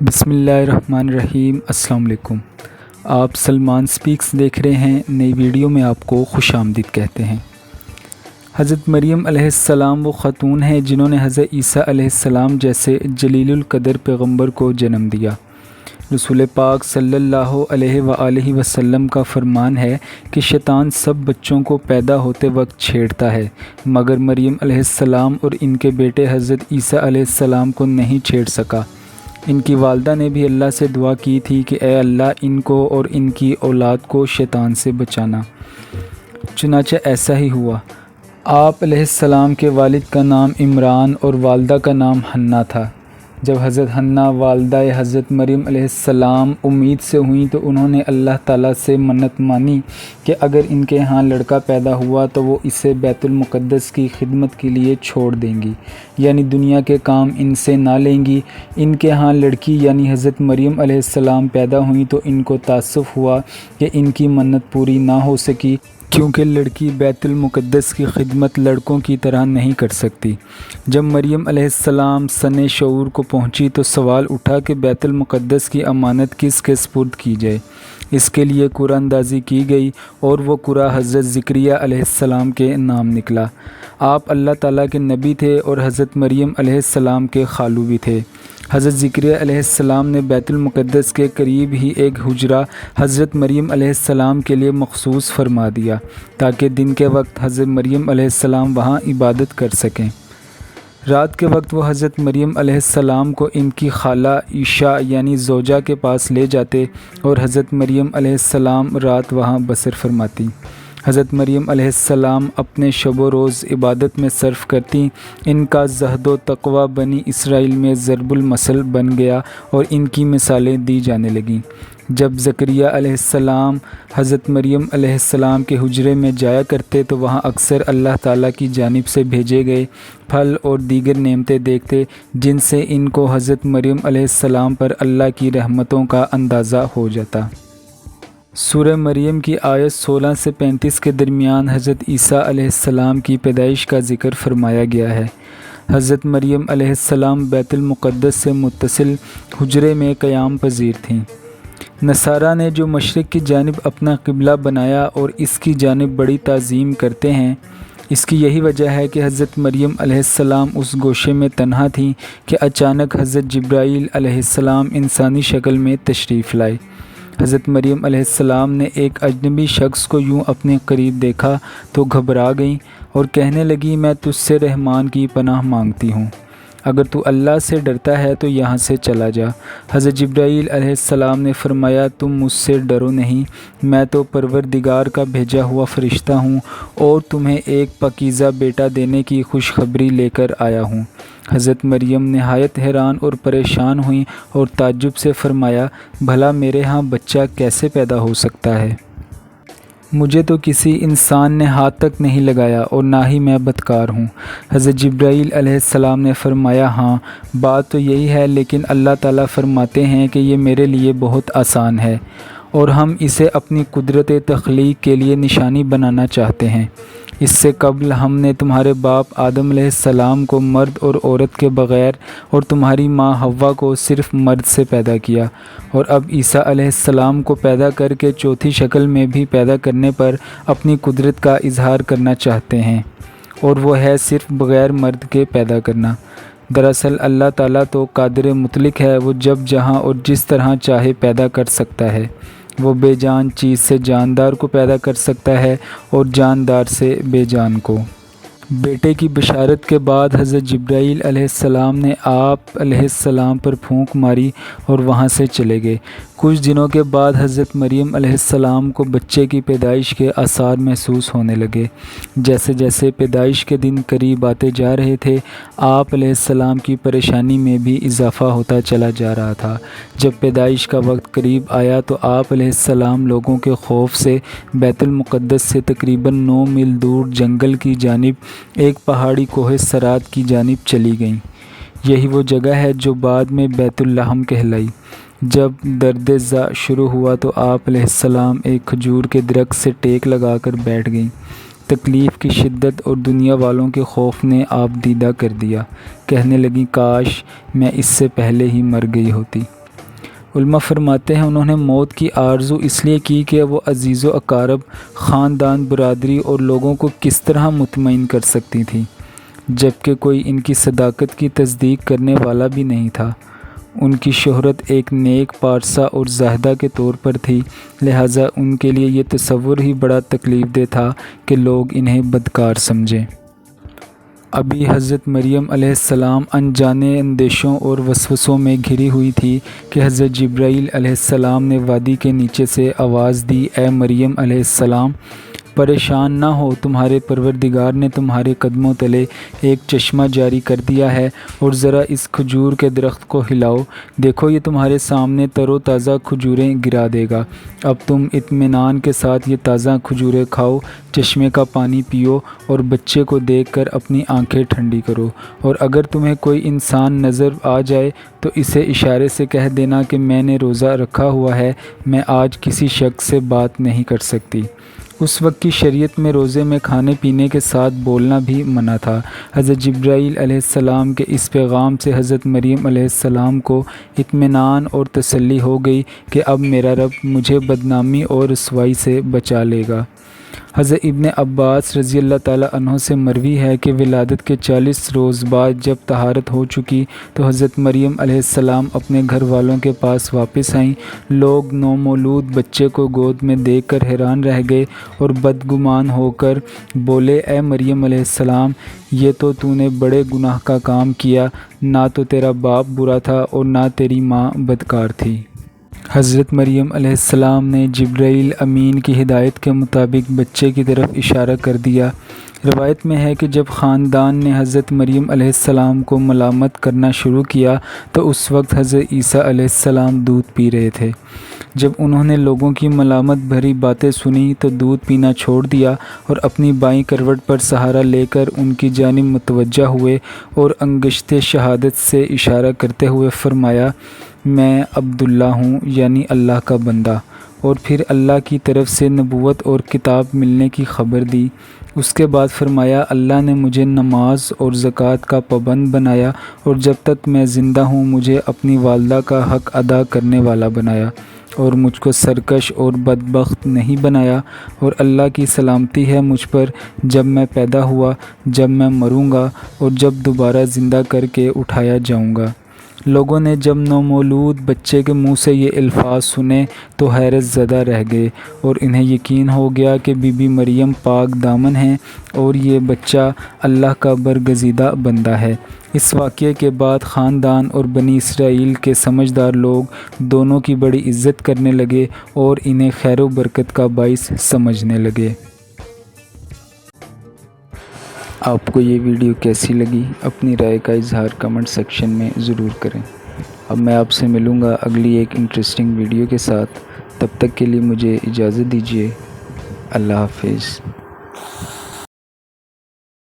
بسم اللہ الرحمن الرحیم۔ السلام علیکم۔ آپ سلمان سپیکس دیکھ رہے ہیں۔ نئی ویڈیو میں آپ کو خوش آمدید کہتے ہیں۔ حضرت مریم علیہ السلام وہ خاتون ہیں جنہوں نے حضرت عیسیٰ علیہ السلام جیسے جلیل القدر پیغمبر کو جنم دیا۔ رسول پاک صلی اللہ علیہ وآلہ وسلم کا فرمان ہے کہ شیطان سب بچوں کو پیدا ہوتے وقت چھیڑتا ہے، مگر مریم علیہ السلام اور ان کے بیٹے حضرت عیسیٰ علیہ السلام کو نہیں چھیڑ سکا۔ ان کی والدہ نے بھی اللہ سے دعا کی تھی کہ اے اللہ ان کو اور ان کی اولاد کو شیطان سے بچانا۔ چنانچہ ایسا ہی ہوا۔ آپ علیہ السلام کے والد کا نام عمران اور والدہ کا نام حنہ تھا۔ جب حضرت حنہ والدہ حضرت مریم علیہ السلام امید سے ہوئیں تو انہوں نے اللہ تعالیٰ سے منت مانی کہ اگر ان کے ہاں لڑکا پیدا ہوا تو وہ اسے بیت المقدس کی خدمت کے لیے چھوڑ دیں گی، یعنی دنیا کے کام ان سے نہ لیں گی۔ ان کے ہاں لڑکی یعنی حضرت مریم علیہ السلام پیدا ہوئیں تو ان کو تأسف ہوا کہ ان کی منت پوری نہ ہو سکی، کیونکہ لڑکی بیت المقدس کی خدمت لڑکوں کی طرح نہیں کر سکتی۔ جب مریم علیہ السلام سن شعور کو پہنچی تو سوال اٹھا کہ بیت المقدس کی امانت کس کے سپرد کی جائے۔ اس کے لیے قرعہ اندازی کی گئی اور وہ قرعہ حضرت زکریہ علیہ السلام کے نام نکلا۔ آپ اللہ تعالیٰ کے نبی تھے اور حضرت مریم علیہ السلام کے خالو بھی تھے۔ حضرت زکریہ علیہ السلام نے بیت المقدس کے قریب ہی ایک حجرہ حضرت مریم علیہ السلام کے لیے مخصوص فرما دیا تاکہ دن کے وقت حضرت مریم علیہ السلام وہاں عبادت کر سکیں۔ رات کے وقت وہ حضرت مریم علیہ السلام کو ان کی خالہ عیشہ یعنی زوجہ کے پاس لے جاتے اور حضرت مریم علیہ السلام رات وہاں بسر فرماتی۔ حضرت مریم علیہ السلام اپنے شب و روز عبادت میں صرف کرتی۔ ان کا زہد و تقوی بنی اسرائیل میں ضرب المثل بن گیا اور ان کی مثالیں دی جانے لگیں۔ جب زکریہ علیہ السلام حضرت مریم علیہ السلام کے حجرے میں جایا کرتے تو وہاں اکثر اللہ تعالیٰ کی جانب سے بھیجے گئے پھل اور دیگر نعمتیں دیکھتے، جن سے ان کو حضرت مریم علیہ السلام پر اللہ کی رحمتوں کا اندازہ ہو جاتا۔ سورہ مریم کی آیت 16 سے 35 کے درمیان حضرت عیسیٰ علیہ السلام کی پیدائش کا ذکر فرمایا گیا ہے۔ حضرت مریم علیہ السلام بیت المقدس سے متصل حجرے میں قیام پذیر تھیں۔ نصارہ نے جو مشرق کی جانب اپنا قبلہ بنایا اور اس کی جانب بڑی تعظیم کرتے ہیں، اس کی یہی وجہ ہے کہ حضرت مریم علیہ السلام اس گوشے میں تنہا تھیں کہ اچانک حضرت جبرائیل علیہ السلام انسانی شکل میں تشریف لائے۔ حضرت مریم علیہ السلام نے ایک اجنبی شخص کو یوں اپنے قریب دیکھا تو گھبرا گئیں اور کہنے لگیں، میں تجھ سے رحمان کی پناہ مانگتی ہوں، اگر تو اللہ سے ڈرتا ہے تو یہاں سے چلا جا۔ حضرت جبرائیل علیہ السلام نے فرمایا، تم مجھ سے ڈرو نہیں، میں تو پروردگار کا بھیجا ہوا فرشتہ ہوں اور تمہیں ایک پاکیزہ بیٹا دینے کی خوشخبری لے کر آیا ہوں۔ حضرت مریم نہایت حیران اور پریشان ہوئیں اور تعجب سے فرمایا، بھلا میرے ہاں بچہ کیسے پیدا ہو سکتا ہے؟ مجھے تو کسی انسان نے ہاتھ تک نہیں لگایا اور نہ ہی میں بدکار ہوں۔ حضرت جبرائیل علیہ السلام نے فرمایا، ہاں بات تو یہی ہے، لیکن اللہ تعالیٰ فرماتے ہیں کہ یہ میرے لیے بہت آسان ہے اور ہم اسے اپنی قدرت تخلیق کے لیے نشانی بنانا چاہتے ہیں۔ اس سے قبل ہم نے تمہارے باپ آدم علیہ السلام کو مرد اور عورت کے بغیر اور تمہاری ماں حوا کو صرف مرد سے پیدا کیا، اور اب عیسیٰ علیہ السلام کو پیدا کر کے چوتھی شکل میں بھی پیدا کرنے پر اپنی قدرت کا اظہار کرنا چاہتے ہیں، اور وہ ہے صرف بغیر مرد کے پیدا کرنا۔ دراصل اللہ تعالیٰ تو قادر مطلق ہے، وہ جب جہاں اور جس طرح چاہے پیدا کر سکتا ہے۔ وہ بے جان چیز سے جاندار کو پیدا کر سکتا ہے اور جاندار سے بے جان کو۔ بیٹے کی بشارت کے بعد حضرت جبرائیل علیہ السلام نے آپ علیہ السلام پر پھونک ماری اور وہاں سے چلے گئے۔ کچھ دنوں کے بعد حضرت مریم علیہ السلام کو بچے کی پیدائش کے آثار محسوس ہونے لگے۔ جیسے جیسے پیدائش کے دن قریب آتے جا رہے تھے، آپ علیہ السلام کی پریشانی میں بھی اضافہ ہوتا چلا جا رہا تھا۔ جب پیدائش کا وقت قریب آیا تو آپ علیہ السلام لوگوں کے خوف سے بیت المقدس سے تقریباً 9 میل دور جنگل کی جانب ایک پہاڑی کوہ سرات کی جانب چلی گئیں۔ یہی وہ جگہ ہے جو بعد میں بیت اللحم کہلائی۔ جب درد ذا شروع ہوا تو آپ علیہ السلام ایک کھجور کے درخت سے ٹیک لگا کر بیٹھ گئیں۔ تکلیف کی شدت اور دنیا والوں کے خوف نے آپ دیدہ کر دیا۔ کہنے لگیں، کاش میں اس سے پہلے ہی مر گئی ہوتی۔ علماء فرماتے ہیں انہوں نے موت کی آرزو اس لیے کی کہ وہ عزیز و اقارب، خاندان، برادری اور لوگوں کو کس طرح مطمئن کر سکتی تھیں، جبکہ کوئی ان کی صداقت کی تصدیق کرنے والا بھی نہیں تھا۔ ان کی شہرت ایک نیک پارسا اور زاہدہ کے طور پر تھی، لہٰذا ان کے لیے یہ تصور ہی بڑا تکلیف دہ تھا کہ لوگ انہیں بدکار سمجھیں۔ ابھی حضرت مریم علیہ السلام انجانے اندیشوں اور وسوسوں میں گھری ہوئی تھی کہ حضرت جبرائیل علیہ السلام نے وادی کے نیچے سے آواز دی، اے مریم علیہ السلام، پریشان نہ ہو، تمہارے پروردگار نے تمہارے قدموں تلے ایک چشمہ جاری کر دیا ہے، اور ذرا اس کھجور کے درخت کو ہلاؤ، دیکھو یہ تمہارے سامنے تر و تازہ کھجوریں گرا دے گا۔ اب تم اطمینان کے ساتھ یہ تازہ کھجوریں کھاؤ، چشمے کا پانی پیو اور بچے کو دیکھ کر اپنی آنکھیں ٹھنڈی کرو، اور اگر تمہیں کوئی انسان نظر آ جائے تو اسے اشارے سے کہہ دینا کہ میں نے روزہ رکھا ہوا ہے، میں آج کسی شخص سے بات نہیں کر سکتی۔ اس وقت کی شریعت میں روزے میں کھانے پینے کے ساتھ بولنا بھی منع تھا۔ حضرت جبرائیل علیہ السلام کے اس پیغام سے حضرت مریم علیہ السلام کو اطمینان اور تسلی ہو گئی کہ اب میرا رب مجھے بدنامی اور رسوائی سے بچا لے گا۔ حضرت ابن عباس رضی اللہ تعالیٰ عنہ سے مروی ہے کہ ولادت کے 40 روز بعد جب طہارت ہو چکی تو حضرت مریم علیہ السلام اپنے گھر والوں کے پاس واپس آئیں۔ لوگ نومولود بچے کو گود میں دیکھ کر حیران رہ گئے اور بدگمان ہو کر بولے، اے مریم علیہ السلام، یہ تو نے بڑے گناہ کا کام کیا، نہ تو تیرا باپ برا تھا اور نہ تیری ماں بدکار تھی۔ حضرت مریم علیہ السلام نے جبرائیل امین کی ہدایت کے مطابق بچے کی طرف اشارہ کر دیا۔ روایت میں ہے کہ جب خاندان نے حضرت مریم علیہ السلام کو ملامت کرنا شروع کیا تو اس وقت حضرت عیسیٰ علیہ السلام دودھ پی رہے تھے۔ جب انہوں نے لوگوں کی ملامت بھری باتیں سنی تو دودھ پینا چھوڑ دیا اور اپنی بائیں کروٹ پر سہارا لے کر ان کی جانب متوجہ ہوئے اور انگشت شہادت سے اشارہ کرتے ہوئے فرمایا، میں عبداللہ ہوں، یعنی اللہ کا بندہ، اور پھر اللہ کی طرف سے نبوت اور کتاب ملنے کی خبر دی۔ اس کے بعد فرمایا، اللہ نے مجھے نماز اور زکوٰۃ کا پابند بنایا اور جب تک میں زندہ ہوں مجھے اپنی والدہ کا حق ادا کرنے والا بنایا، اور مجھ کو سرکش اور بدبخت نہیں بنایا، اور اللہ کی سلامتی ہے مجھ پر جب میں پیدا ہوا، جب میں مروں گا اور جب دوبارہ زندہ کر کے اٹھایا جاؤں گا۔ لوگوں نے جب نومولود بچے کے منہ سے یہ الفاظ سنے تو حیرت زدہ رہ گئے اور انہیں یقین ہو گیا کہ بی بی مریم پاک دامن ہیں اور یہ بچہ اللہ کا برگزیدہ بندہ ہے۔ اس واقعے کے بعد خاندان اور بنی اسرائیل کے سمجھدار لوگ دونوں کی بڑی عزت کرنے لگے اور انہیں خیر و برکت کا باعث سمجھنے لگے۔ آپ کو یہ ویڈیو کیسی لگی؟ اپنی رائے کا اظہار کمنٹ سیکشن میں ضرور کریں۔ اب میں آپ سے ملوں گا اگلی ایک انٹرسٹنگ ویڈیو کے ساتھ، تب تک کے لیے مجھے اجازت دیجیے۔ اللہ حافظ۔